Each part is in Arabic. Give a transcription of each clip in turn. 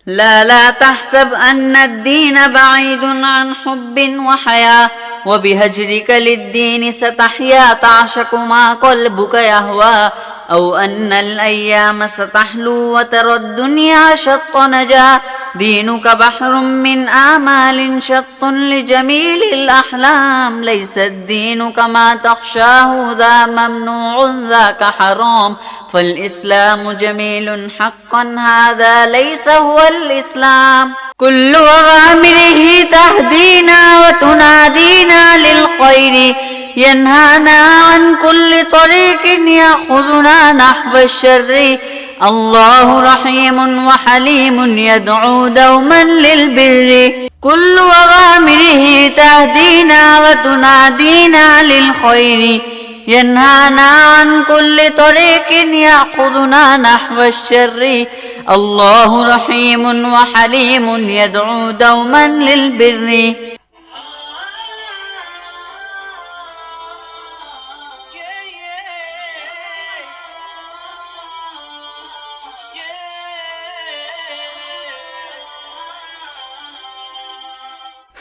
لا تحسب أن الدين بعيد عن حب وحياة، وبهجرك للدين ستحيا تعشق ما قلبك يهوى، أو أن الأيام ستحلو وترى الدنيا شط نجا. دينك بحر من آمال شط لجميل الأحلام، ليس الدين كما تخشاه ذا ممنوع ذاك حرام، فالإسلام جميل حقا هذا ليس هو الإسلام. كل أوامره تهدينا وتنادينا للخير، ينهانا عن كل طريق يأخذنا نحو الشر. الله رحيم وحليم يدعو دوما للبر. كل أوامره تهدينا وتنادينا للخير، ينهانا عن كل طريق يأخذنا نحو الشر. الله رحيم وحليم يدعو دوما للبر.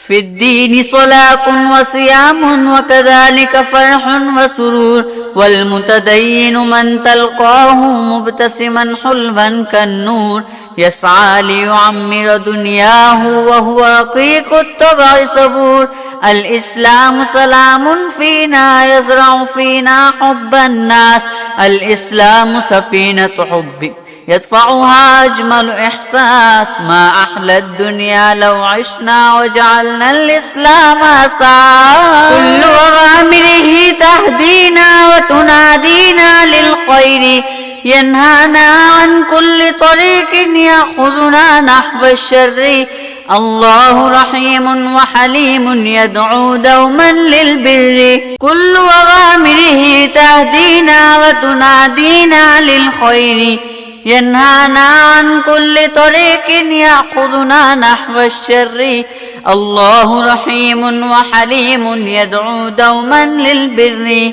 في الدين صلاة وصيام وكذلك فرح وسرور، والمتدين من تلقاه مبتسما حلوا كالنور، يسعى ليعمر دنياه وهو رقيق الطبع صبور. الإسلام سلام فينا يزرع فينا حب الناس، الإسلام سفينة حب يدفعها أجمل إحساس. ما أحلى الدنيا لو عشنا وجعلنا الإسلام أساس. كل أوامره تهدينا وتنادينا للخير، ينهانا عن كل طريق يأخذنا نحو الشر. الله رحيم وحليم يدعو دوما للبر. كل أوامره تهدينا وتنادينا للخير، ينهانا عن كل طريق يأخذنا نحو الشر. الله رحيم وحليم يدعو دوما للبر.